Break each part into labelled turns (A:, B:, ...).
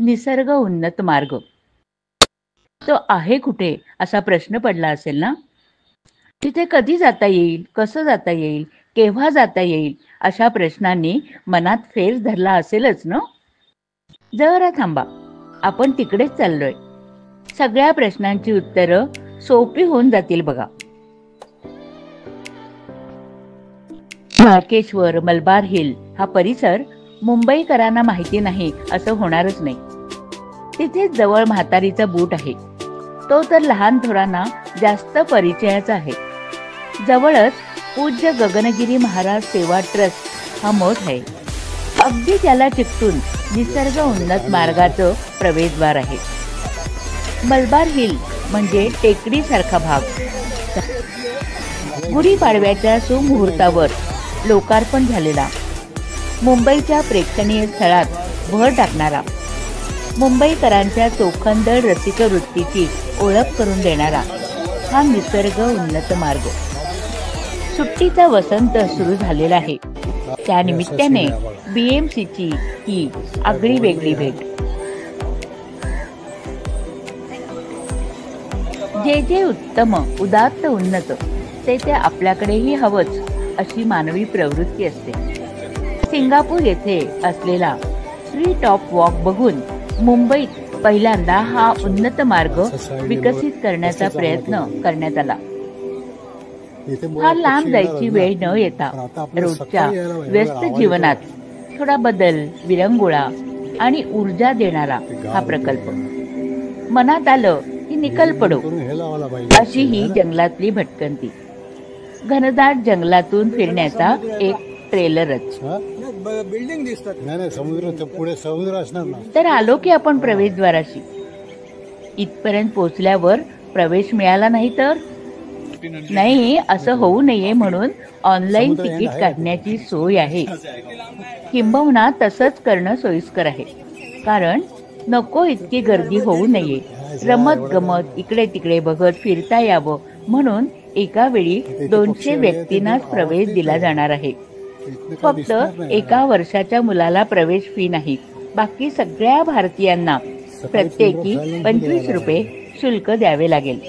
A: निसर्ग उन्नत मार्ग तो आहे कुठे असा प्रश्न पडला असेल ना. तिथे कधी जाता येईल, कसं जाता येईल, केव्हा जाता येईल अशा प्रश्नांनी मनात फेर धरला असेलच ना. जरा थांबा, आपण तिकडेच चाललोय. सगळ्या प्रश्नांची उत्तरं सोपी होऊन जातील बघा. मार्केश्वर, मलबार हिल हा परिसर मुंबईकरांना माहिती नाही असं होणारच नाही. तिथे जवळ म्हातारीचा बूट आहे, तो तर लहान थोरांना जास्त परिचयाचा आहे. जवळच पूज्य गगनगिरी महाराज सेवा ट्रस्ट हा मठ आहे. अगदी त्याला चिकटून निसर्ग उन्नत मार्गाचं प्रवेशद्वार आहे. मलबार हिल म्हणजे टेकडी सारखा भाग. गुढीपाडव्याच्या सुमुहूर्तावर लोकार्पण झालेला, मुंबईच्या प्रेक्षणीय स्थळात भर टाकणारा, मुंबईकरांच्या चोखंदळ रसिक वृत्तीची ओळख करून देणारा हा निसर्ग उन्नत मार्ग. सुट्टीचा वसंत सुरू झालेला आहे. त्यानिमित्ताने BMCची ही आगळी वेगळी भेट. जे जे उत्तम, उदात्त, उन्नत ते आपल्याकडेही हवंच अशी मानवी प्रवृत्ती असते. सिंगापूर येथे असलेला ट्री टॉप वॉक बघून मुंबईत पहिल्यांदा हा उन्नत मार्ग विकसित करण्याचा प्रयत्न करण्यात आला. फार लांब जायची वेळ न येता रोजच्या व्यस्त जीवनात थोडा बदल, विरंगुळा आणि ऊर्जा देणारा हा प्रकल्प. मनात आलं की निकल पडो अशी ही जंगलातली भटकंती. घनदाट जंगलातून फिरण्याचा एक ट्रेलरच.
B: बिल्डिंग दिसतात. नाही समुद्र पुढे समुद्र असणार ना.
A: तर आलो की आपण प्रवेशद्वाराशी. इथपर्यंत पोहोचल्यावर प्रवेश मिळाला नाही तर नाही असं होऊ नये म्हणून ऑनलाईन तिकीट काढण्याची सोय आहे. किंबहुना तसंच करणं सोयीस्कर आहे, कारण नको इतकी गर्दी होऊ नये. रमत गमत इकडे तिकडे बघत फिरता यावं म्हणून एका वेळी 200 व्यक्तींनाच प्रवेश दिला जाणार आहे. फक्त 1 वर्षाच्या मुलाला प्रवेश फी नाही. बाकी सगळ्या भारतीयांना प्रत्येकी 25 रुपये शुल्क द्यावे लागेल.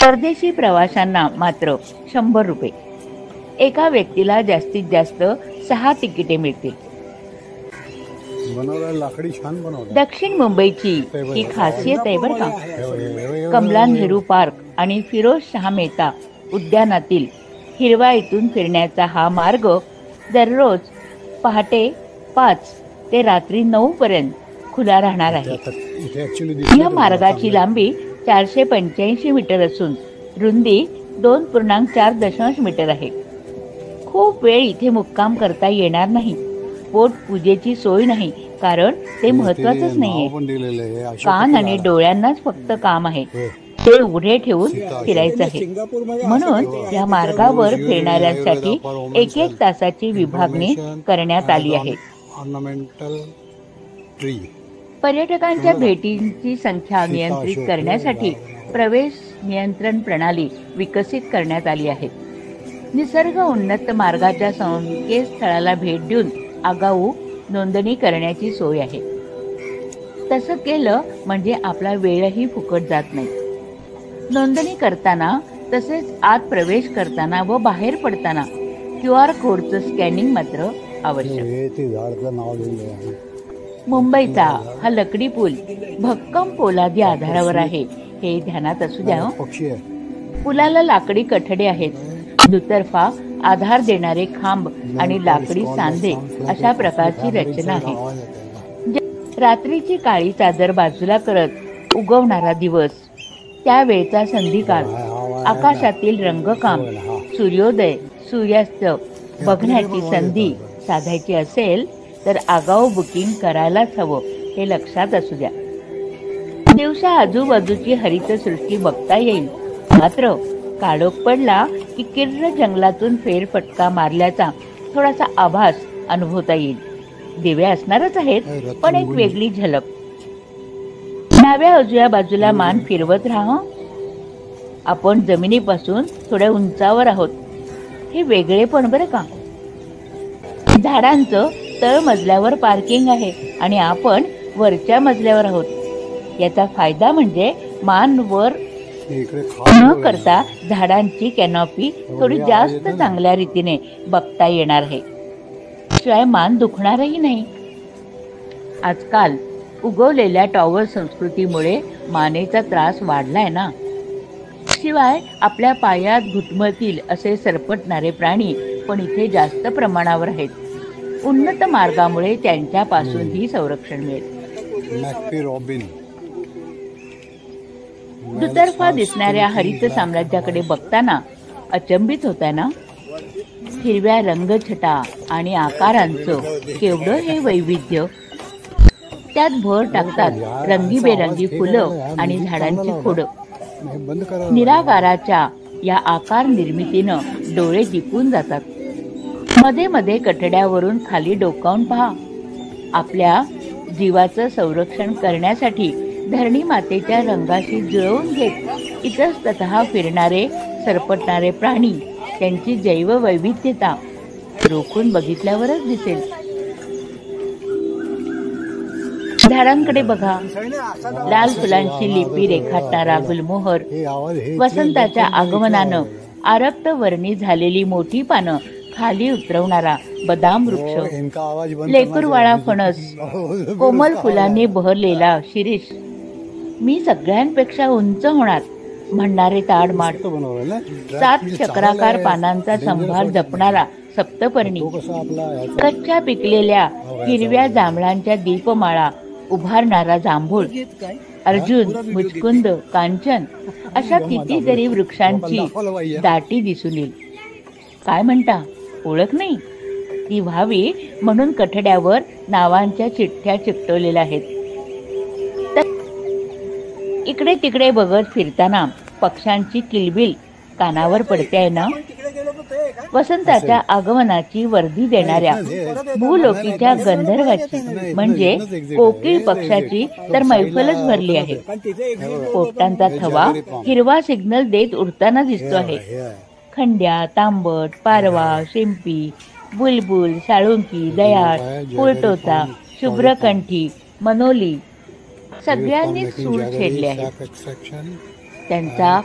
A: परदेशी प्रवाशांना मात्र 100 रुपये. एका व्यक्तीला जास्तीत जास्त 6 तिकिटे मिळतील.
B: लाकडी छान बनवलं.
A: दक्षिण मुंबईची ही खासियत आहे बरं का. कमला नेहरू पार्क आणि फिरोज शाह मेहता उद्यानातील हिरवाईतून फिरण्याचा हा मार्ग दररोज पहाटे 5 ते रात्री 9 पर्यंत खुला राहणार आहे. या मार्गाची लांबी 485 मीटर असून रुंदी 2.4 मीटर आहे. खूप वेळ इथे मुक्काम करता येणार नाही. पोट पूजेची सोय नाही, कारण ते महत्वाचंच नाहीये. कान आणि डोळ्यांनाच फक्त काम आहे, ते उघडे ठेवून फिरायचं आहे. म्हणून या मार्गावर फिरणाऱ्यांसाठी 1-1 तासाची विभागणी करण्यात आली आहे. पर्यटकांच्या भेटींची संख्या नियंत्रित करण्यासाठी प्रवेश नियंत्रण प्रणाली विकसित करण्यात आली आहे. निसर्ग उन्नत मार्गाच्या संकेतस्थळाला भेट देऊन आगाऊ नोंदणी करण्याची सोय आहे. तसं केलं म्हणजे आपला वेळही फुकट जात नाही. नोंदणी करताना तसेच आत प्रवेश करताना व बाहेर पडताना QR कोडचं स्कॅनिंग मात्र आवश्यक. मुंबईचा हा लकडी पूल भक्कम पोलादी आधारावर आहे, हे ध्यानात असू द्या. पुलाला लाकडी कठडे आहेत. दुतर्फा आधार देणारे खांब आणि लाकडी सांधे अशा प्रकारची रचना आहे. रात्रीची काळी चादर बाजूला करत उगवणारा दिवस, त्यावेळचा संधिकाळ, आकाशातील रंगकाम, सूर्योदय, सूर्यास्त बघण्याची संधी साधायची असेल तर आगाऊ बुकिंग करायलाच हवं, हे लक्षात असू द्या. दिवसा आजूबाजूची हरितसृष्टी बघता येईल, मात्र काळोख पडला की किर्र जंगलातून फेरफटका मारल्याचा थोडासा आभास अनुभवता येईल. दिवे असणारच आहेत, पण एक वेगळी झलक. डाव्या उजव्या बाजूला मान फिरवत राहा. आपण जमिनीपासून थोड्या उंचावर आहोत, हे वेगळे पण बरं का. झाडांचं तळमजल्यावर पार्किंग आहे आणि आपण वरच्या मजल्यावर आहोत. याचा फायदा म्हणजे मान वर न करता झाडांची कॅनॉपी थोडी जास्त चांगल्या रीतीने बघता येणार आहे. शिवाय मान दुखणारही नाही. आजकाल उगवलेल्या टॉवर संस्कृतीमुळे मानेचा त्रास वाढलाय ना. शिवाय आपल्या पायात घुटमळतील असे सरपटणारे प्राणी पण इथे जास्त प्रमाणावर आहेत. उन्नत मार्गामुळे त्यांच्यापासूनही संरक्षण मिळेल. दुतर्फा दिसणाऱ्या हरित साम्राज्याकडे बघताना अचंबित होताय ना. हिरव्या रंगछटा आणि आकारांचं केवढं हे वैविध्य. त्यात भर टाकतात रंगीबेरंगी फुलं आणि झाडांची खोडं. निराकाराच्या या आकार निर्मितीनं डोळे दिपून जातात. मध्ये मध्ये कठड्यावरून खाली डोकावून पहा. आपल्या जीवाचं संरक्षण करण्यासाठी धरणी मातेच्या रंगाशी जुळवून घेत इतस्ततः फिरणारे सरपटणारे प्राणी, त्यांची जैववैविध्यता रोखून बघितल्यावरच दिसेल. झाडांकडे बघा. लाल फुलांची लिपी रेखाटणारा गुलमोहर, वसंताच्या आगमनानं आरक्त वर्णी झालेली मोठी पानं खाली उतरवणारा बदाम वृक्ष, लेकरवाळा फणस, कोमल फुलांनी बहरलेला शिरीष, मी सगळ्यांपेक्षा उंच होणार म्हणणारे ताडमाड, 7 चक्राकार पानांचा संभार जपणारा सप्तपर्णी, कच्च्या पिकलेल्या हिरव्या जांभळांच्या दीपमाळा उभारणारा जांभूळ, अर्जुन, मुचकुंद, कांचन अशा कितीतरी वृक्षांची दाटी दिसून येईल. काय म्हणता, ओळख नाही? ती व्हावी म्हणून कठड्यावर नावांच्या चिठ्ठ्या चिकटवलेल्या आहेत. इकडे तिकडे बघत फिरताना पक्ष्यांची किलबिल कानावर पडते ना. वसंताच्या आगमनाची वर्दी देणाऱ्या भूलोकीच्या गंधर्वाची म्हणजे कोकिळ पक्षाची तर मैफलच भरली आहे. पोपटांचा थवा हिरवा सिग्नल देत उडताना दिसतो आहे. खंड्या, तांबट, पारवा, शिंपी, बुलबुल, साळुंकी, दयाळ, फुलटोचा, शुभ्रकंठी, मनोली सगळ्यांनी सूर छेडले आहे. त्यांचा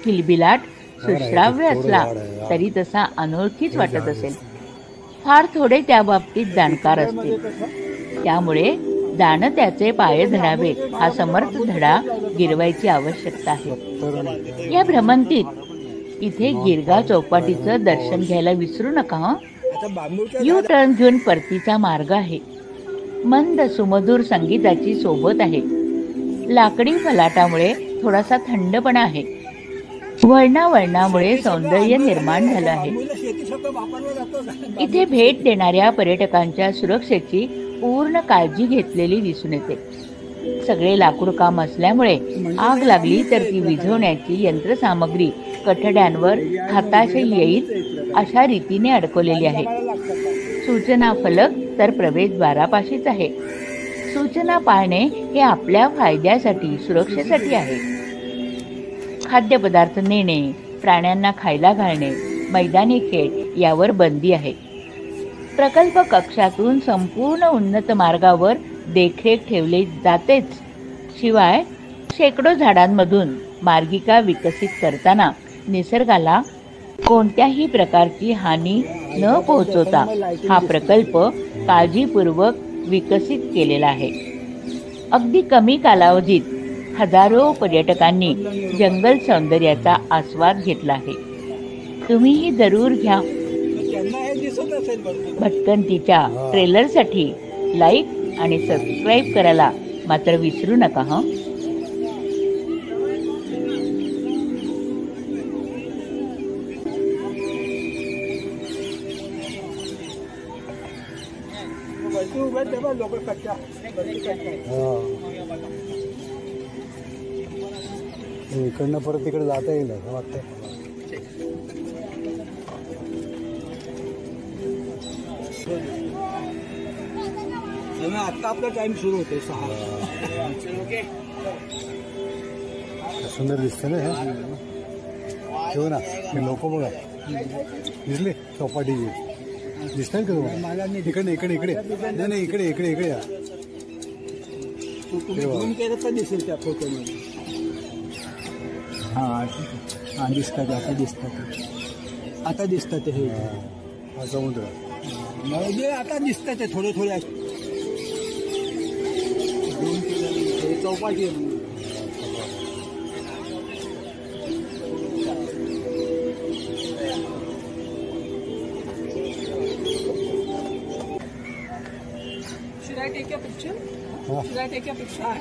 A: किलबिलाट सुश्राव्य असला तरी तसा अनोळखीच वाटत असेल. फार थोडे त्या बाबतीत जाणकार असतील. त्यामुळे जाणं त्याचे पाय धरावे हा समर्थ धडा गिरवायची आवश्यकता आहे. या भ्रमंतीत इथे गिरगाव चौपाटीचं दर्शन घ्यायला विसरू नका. यू टर्न घेऊन परतीचा मार्ग आहे. मंद सुमधुर संगीताची सोबत आहे. लाकडी फलाटामुळे थोडासा थंडपणा आहे. वळणावळणामुळे सौंदर्य निर्माण झालं आहे. इथे भेट देणाऱ्या पर्यटकांच्या सुरक्षेची पूर्ण काळजी घेतलेली दिसून येते. सगळे लाकूड काम असल्यामुळे आग लागली तर ती विझवण्याची यंत्रसामग्री कठड्यांवर हाताशी येईल अशा रीतीने अडकवलेली आहे. सूचना फलक तर प्रवेशद्वारापाशीच आहे. सूचना पाळणे हे आपल्या फायद्यासाठी, सुरक्षेसाठी आहे. खाद्यपदार्थ नेणे, प्राण्यांना खायला घालणे, मैदानी खेळ यावर बंदी आहे. प्रकल्प कक्षातून संपूर्ण उन्नत मार्गावर देखरेख ठेवली जातेच. शिवाय शेकडो झाडांमधून मार्गिका विकसित करताना निसर्गाला कोणत्याही प्रकारची हानी न पोहोचवता हा प्रकल्प काळजीपूर्वक विकसित केलेला आहे. अगदी कमी कालावधीत हजारो पर्यटकांनी जंगल सौंदर्याचा आस्वाद घेतला आहे. तुम्हीही जरूर घ्या. भटकंतीच्या ट्रेलरसाठी लाईक आणि सबस्क्राईब करायला मात्र विसरू नका हं.
B: इकडनं परत तिकडे जाता येईल असं वाटतं. आता आपला टाइम सुरू होते 6. सुंदर दिसते ना हे. ठेव ना हे लोक बघा दिसले चौपाटीचे दिसतात का तुम्हाला? इकडे इकडे इकडे नाही इकडे इकडे इकडे या.
C: झूम केलं तर दिसेल त्या फोटोमध्ये. हा दिसतात, आता दिसतात हे.
B: हा समुद्र
C: म्हणजे आता दिसतात ते थोडे थोडे झूम केलं. चौपाटी आहे.
D: Should I take your picture?
B: Huh?
D: Should I take your picture?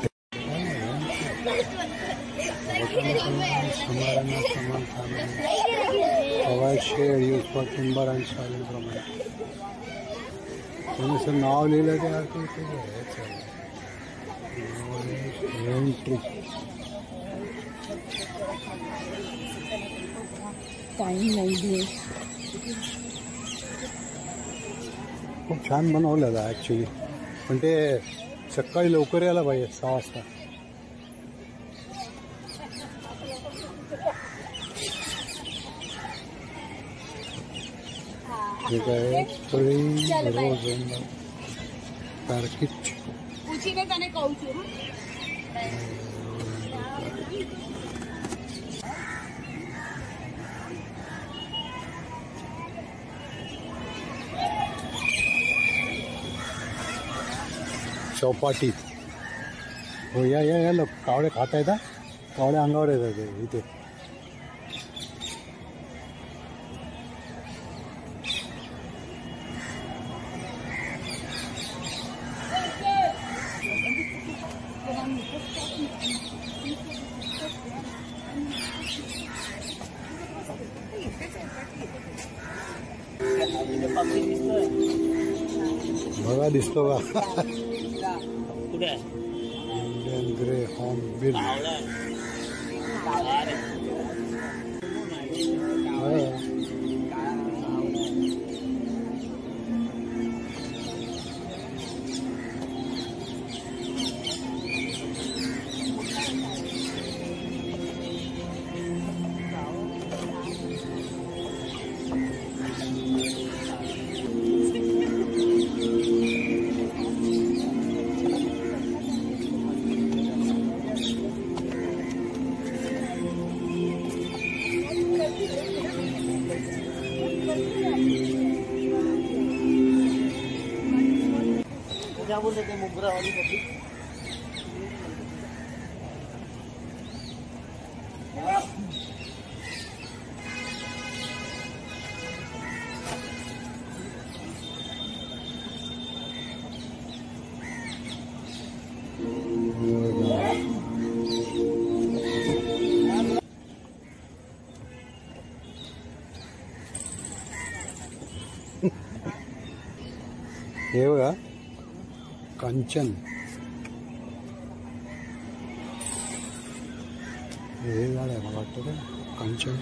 B: Provide shade used for timber and soil improvement. तुम्ही असं नाव लिहिलं ते अर्थ एंट्री.
D: Time नाही.
B: खूप छान बनवलेलं आहे ॲक्च्युली, पण ते सकाळी लवकर यायला पाहिजे 6 वाजता. ठीक आहे. पॅरकिट
D: પૂછીને તને કહું છું.
B: चौपाटी. हो या लोक कावळे खाता येतात. कावळे अंगावर येतात इथे. बघा दिसतो का इंडियन ग्रे हॉर्नबिल.
C: क्या बोलते थे मुब्रा वाली कभी.
B: हे बघा कंचन. हे झाड आहे मला वाटतं का कंचन.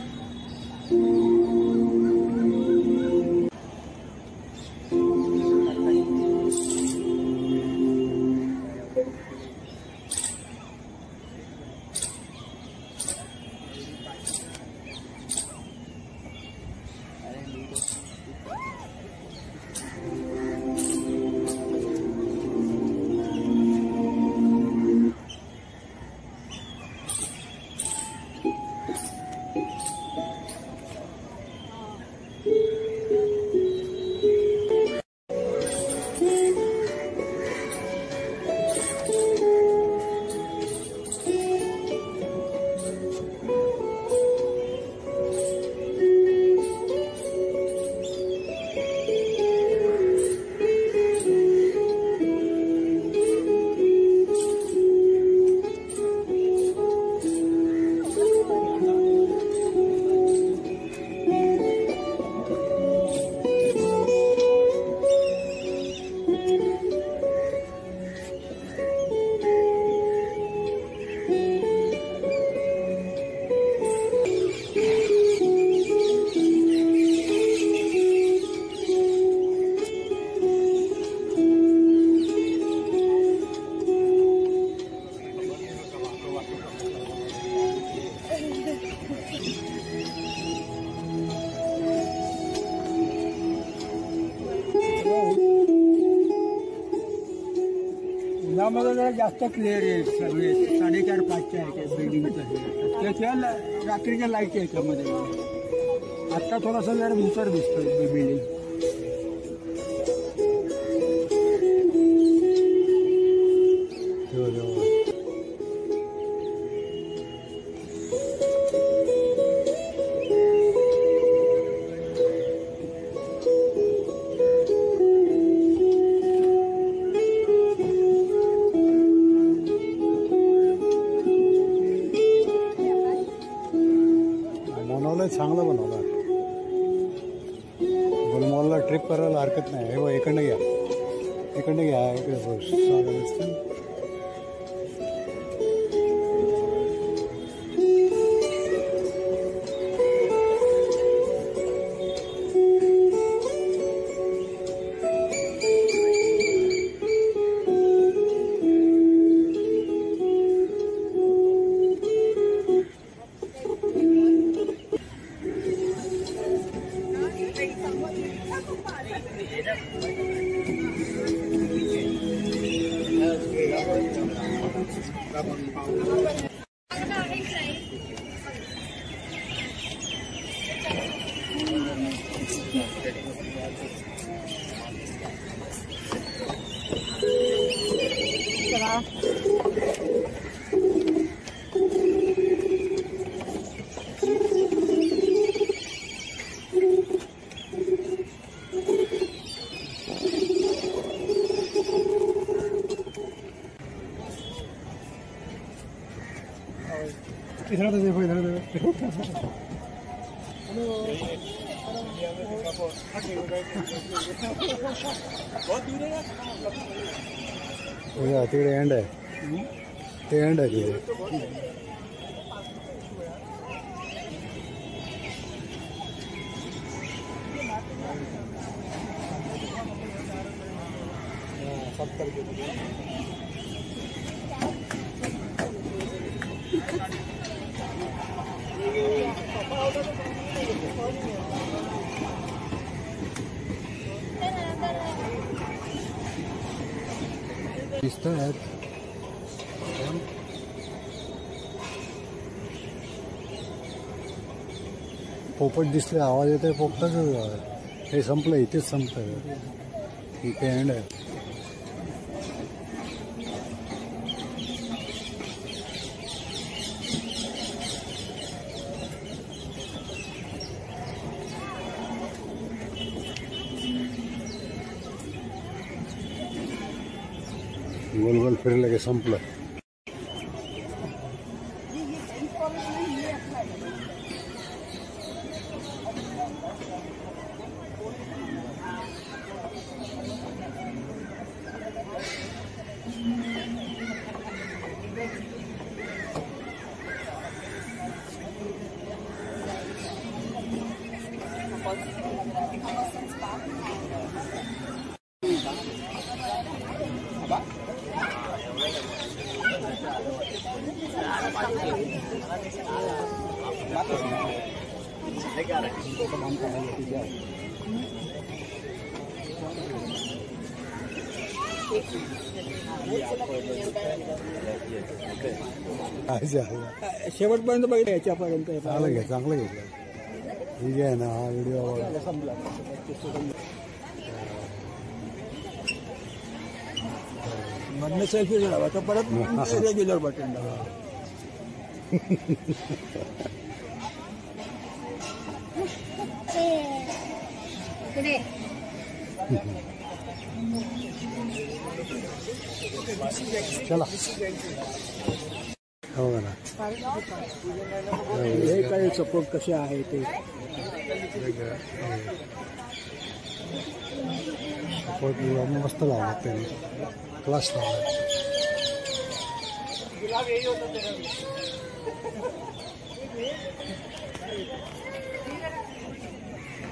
C: त्याच्यामध्ये जरा जास्त क्लिअर आहे सगळे 4.5-5च्या आहे बिल्डिंगचं त्याच्या रात्रीच्या लाईट आहे त्यामध्ये आता थोडासा जरा भुसर दिसतोय बिल्डिंग
B: बनवलंय चांगलं बनवलं गुलमॉलला ट्रिप करायला हरकत नाही हे बघ इकडनं घ्या इकडनं घ्या इकडे इधर देखो इधर देखो तिकडे एंड आहे ते एंड आहे तिकडे दिसत आहेत पोपट दिसले आवाज येतोय पोपटाच हे संपलं इथेच संपतं इथे एंड आहे गोल गोल फिरलं की संपलं
C: शेवटपर्यंत बघितलं याच्यापर्यंत
B: चांगलं घ्या चांगलं घेतलं ठीक आहे ना हा व्हिडिओ
C: संपला मधनं सेल्फी लावा तर परत रेग्युलर बटन लावा
B: चला हो ना
C: हे काय सपोर्ट कसे आहे ते
B: सपोर्ट मस्त लावा त्यांनी क्लास लावा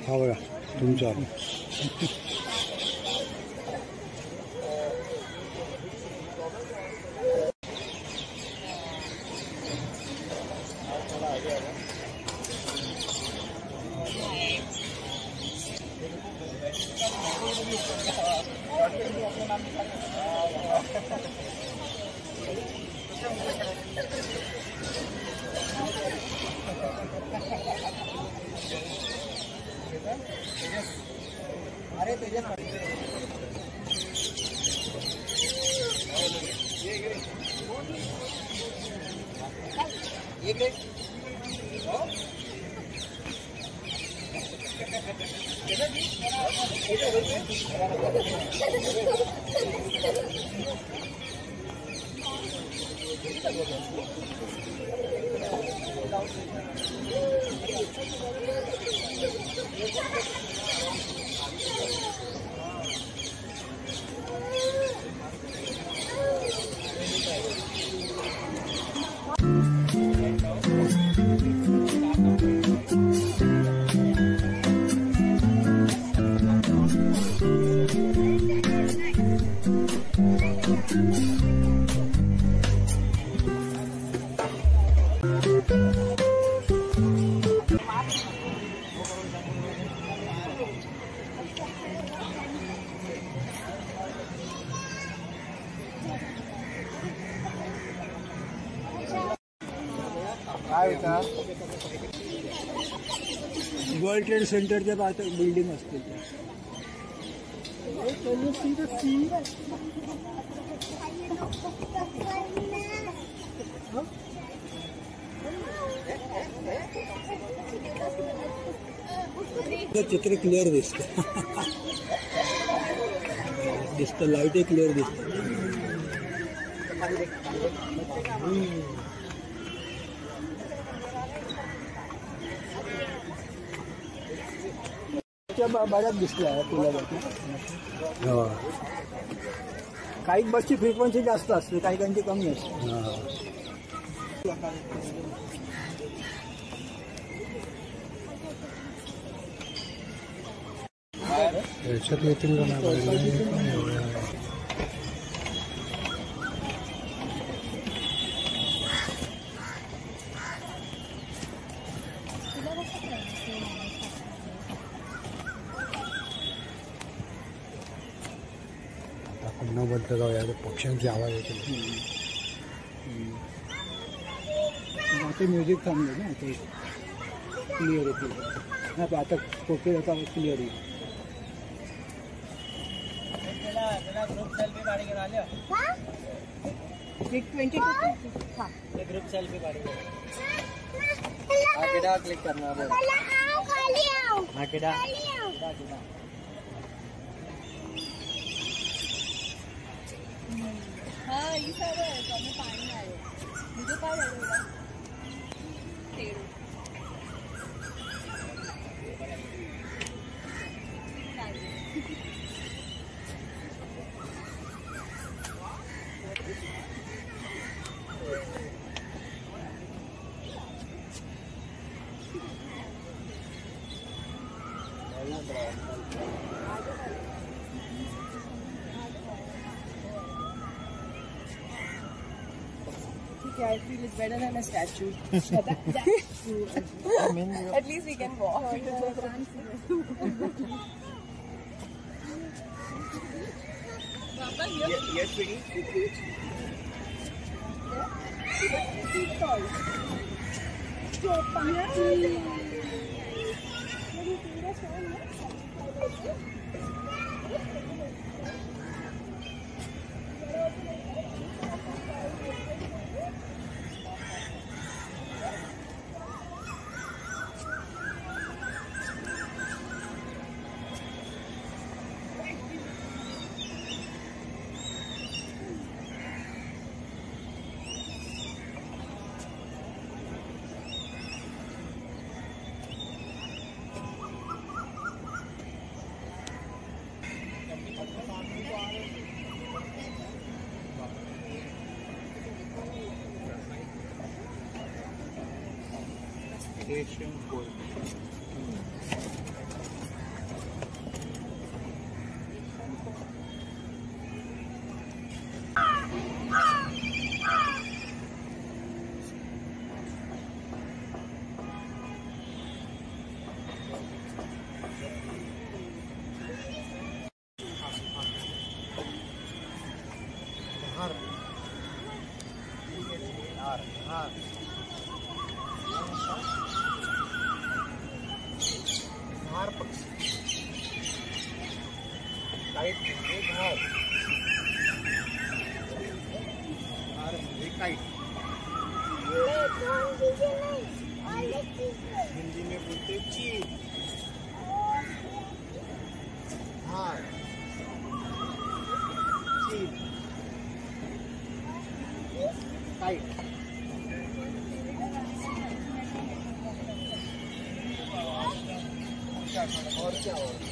B: हा बघा तुमच्या
C: वर्ल्ड ट्रेड सेंटरच्या पाहता बिल्डिंग असते चित्र क्लिअर दिसतं लाईट क्लिअर दिसतं. बऱ्याच दिसल्या पुलावरती. काही बसची फ्रिक्वेन्सी जास्त असते, काही काहींची कमी असते.
B: याच्यात येतील का नाही? पुन्हा बंद जाऊया, पक्ष्यांची आवाज येते.
C: आता म्युझिक थांबलं ना, ते क्लिअर येते. आता फोटो आता क्लिअर येईल. ग्रुप सेल्फी गाडी घेऊन आल्या.
D: 22
C: ग्रुप सेल्फी गाडी क्लिक करणार.
D: हाँ ये सब है, तो हमें पानी आए मुझे क्या लगेगा तेरू I feel it's better than a statue. At least we can walk.
C: Yes, sweetie. Asian gold. घार पक्षी काईट म्हणजे घार घार म्हणजे काईट हिंदी में बोलते चील घार चील काईट और क्या हो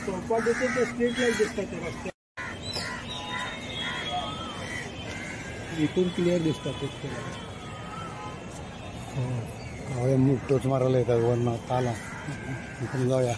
C: चौपाटीचे ते स्ट्रीट लाईट दिसतात ते रस्ते इथून क्लिअर दिसतात
B: मुठ टोच मारायला येतात वरनं आला इकडून जाऊया.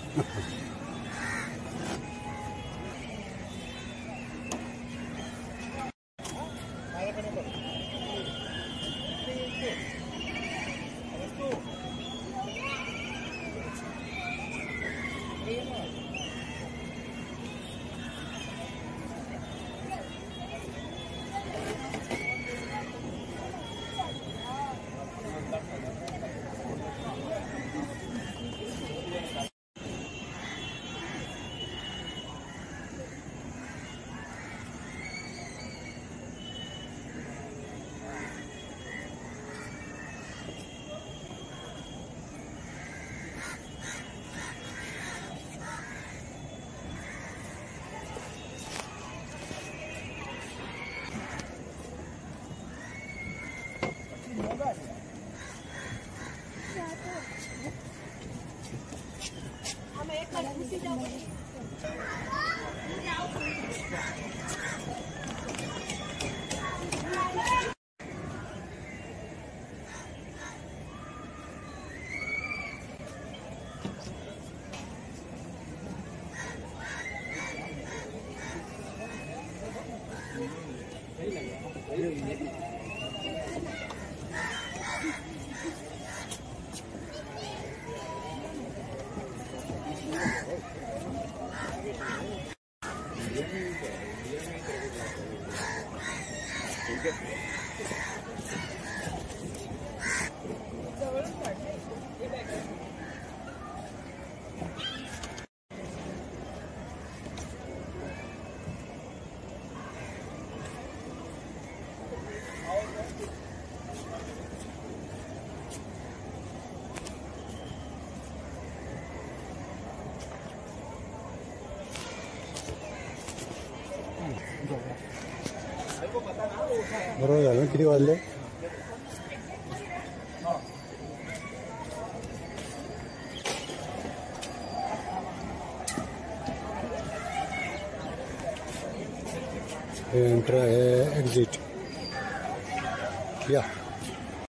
B: बरोबर झालं. किती वाजले? एंट्रा है एक्झिट या